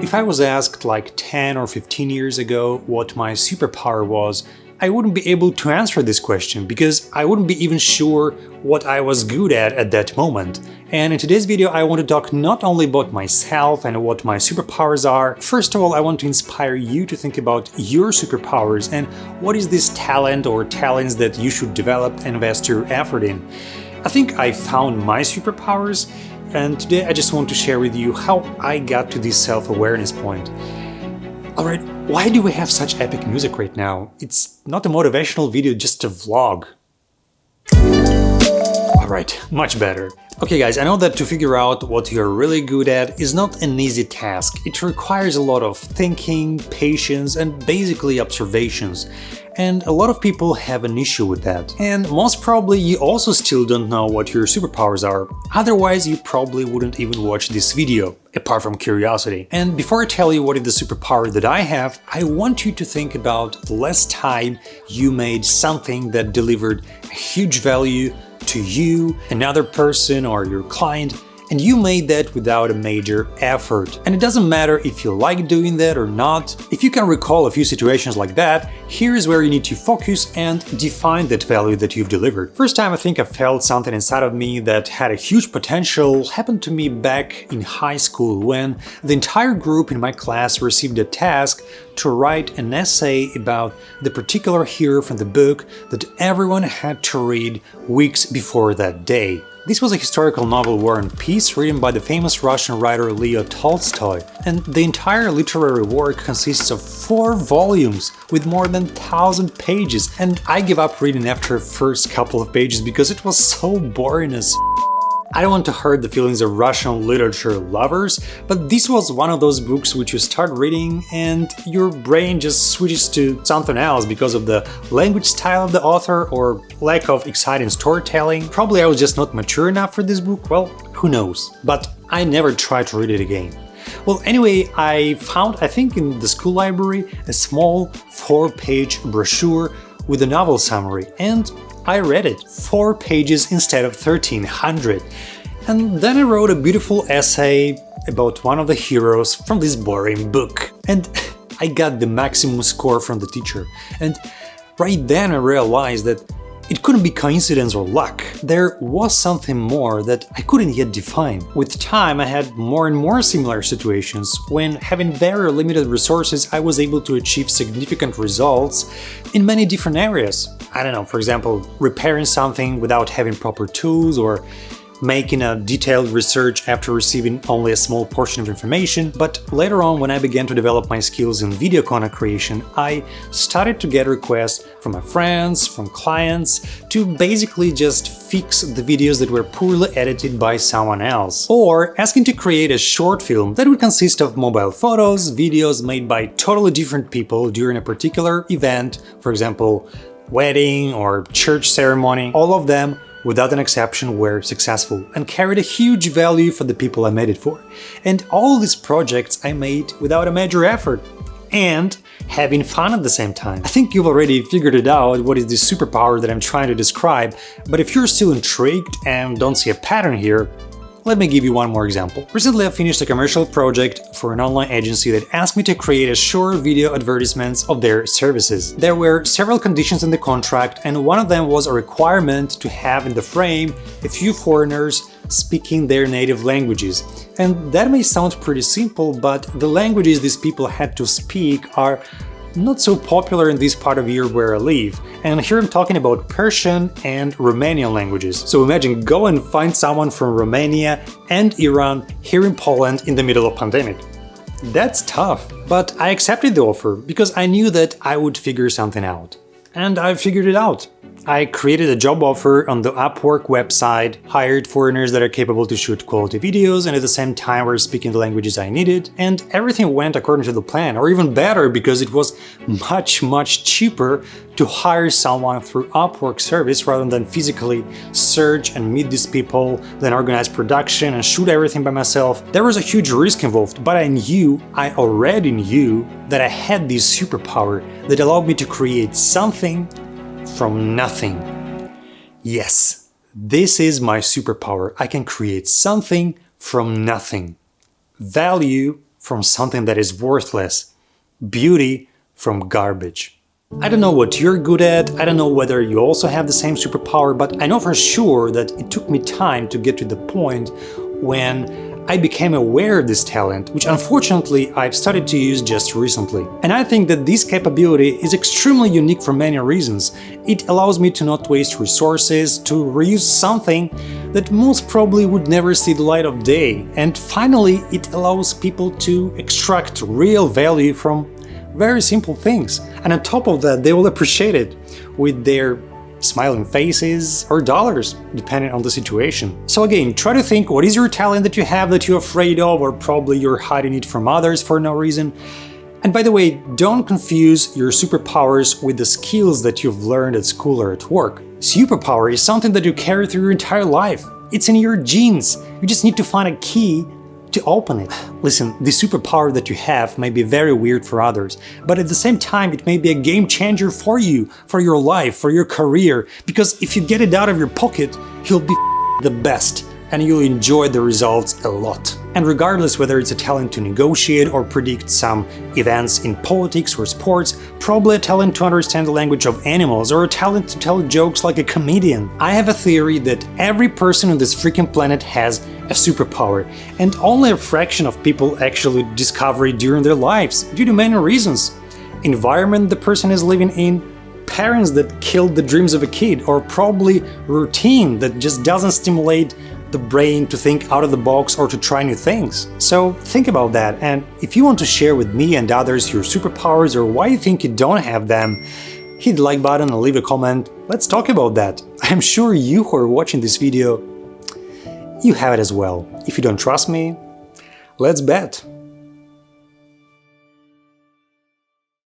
if I was asked like 10 or 15 years ago what my superpower was, I wouldn't be able to answer this question because I wouldn't be even sure what I was good at that moment. And in today's video I want to talk not only about myself and what my superpowers are. First of all, I want to inspire you to think about your superpowers and what is this talent or talents that you should develop and invest your effort in. I think I found my superpowers, and today I just want to share with you how I got to this self-awareness point. Alright, why do we have such epic music right now? It's not a motivational video, just a vlog. Alright, much better. Okay guys, I know that to figure out what you're really good at is not an easy task. It requires a lot of thinking, patience, and basically observations. And a lot of people have an issue with that. And most probably you also still don't know what your superpowers are. Otherwise you probably wouldn't even watch this video, apart from curiosity. And before I tell you what is the superpower that I have, I want you to think about the last time you made something that delivered a huge value to you, another person, or your client, and you made that without a major effort. And it doesn't matter if you like doing that or not. If you can recall a few situations like that, here is where you need to focus and define that value that you've delivered. First time I think I felt something inside of me that had a huge potential happened to me back in high school when the entire group in my class received a task to write an essay about the particular hero from the book that everyone had to read weeks before that day. This was a historical novel, War and Peace, written by the famous Russian writer Leo Tolstoy, and the entire literary work consists of 4 volumes with more than 1,000 pages, and I gave up reading after the first couple of pages because it was so boring as I don't want to hurt the feelings of Russian literature lovers, but this was one of those books which you start reading and your brain just switches to something else because of the language style of the author or lack of exciting storytelling. Probably I was just not mature enough for this book, well, who knows. But I never tried to read it again. Well, anyway, I found, I think in the school library, a small 4-page brochure with a novel summary, and I read it, 4 pages instead of 1,300. And then I wrote a beautiful essay about one of the heroes from this boring book. And I got the maximum score from the teacher. And right then I realized that it couldn't be coincidence or luck. There was something more that I couldn't yet define. With time, I had more and more similar situations when, having very limited resources, I was able to achieve significant results in many different areas. I don't know, for example, repairing something without having proper tools, or making a detailed research after receiving only a small portion of information. But later on, when I began to develop my skills in video content creation, I started to get requests from my friends, from clients, to basically just fix the videos that were poorly edited by someone else. Or asking to create a short film that would consist of mobile photos, videos made by totally different people during a particular event, for example, wedding or church ceremony. All of them, without an exception, were successful and carried a huge value for the people I made it for. And all these projects I made without a major effort and having fun at the same time. I think you've already figured it out what is this superpower that I'm trying to describe, but if you're still intrigued and don't see a pattern here, let me give you one more example. Recently I finished a commercial project for an online agency that asked me to create a short video advertisements of their services. There were several conditions in the contract, and one of them was a requirement to have in the frame a few foreigners speaking their native languages. And that may sound pretty simple, but the languages these people had to speak are not so popular in this part of Europe where I live, and here I'm talking about Persian and Romanian languages. So imagine go and find someone from Romania and Iran here in Poland in the middle of pandemic. That's tough, but I accepted the offer because I knew that I would figure something out. And I figured it out. I created a job offer on the Upwork website, hired foreigners that are capable to shoot quality videos and at the same time were speaking the languages I needed, and everything went according to the plan, or even better because it was much cheaper to hire someone through Upwork service rather than physically search and meet these people, then organize production and shoot everything by myself. There was a huge risk involved, but I already knew that I had this superpower that allowed me to create something from nothing. Yes, this is my superpower. I can create something from nothing. Value from something that is worthless. Beauty from garbage. I don't know what you're good at, I don't know whether you also have the same superpower, but I know for sure that it took me time to get to the point when I became aware of this talent, which unfortunately I've started to use just recently. And I think that this capability is extremely unique for many reasons. It allows me to not waste resources, to reuse something that most probably would never see the light of day. And finally, it allows people to extract real value from very simple things. And on top of that, they will appreciate it with their smiling faces or dollars, depending on the situation. So again, try to think what is your talent that you have that you're afraid of, or probably you're hiding it from others for no reason. And by the way, don't confuse your superpowers with the skills that you've learned at school or at work. Superpower is something that you carry through your entire life. It's in your genes. You just need to find a key to open it. Listen, the superpower that you have may be very weird for others, but at the same time it may be a game changer for you, for your life, for your career, because if you get it out of your pocket, you'll be the best and you'll enjoy the results a lot. And regardless whether it's a talent to negotiate or predict some events in politics or sports, probably a talent to understand the language of animals, or a talent to tell jokes like a comedian. I have a theory that every person on this freaking planet has a superpower, and only a fraction of people actually discover it during their lives, due to many reasons. Environment the person is living in, parents that killed the dreams of a kid, or probably routine that just doesn't stimulate the brain to think out of the box or to try new things. So think about that, and if you want to share with me and others your superpowers or why you think you don't have them, hit the like button and leave a comment. Let's talk about that. I'm sure you who are watching this video, you have it as well. If you don't trust me, let's bet.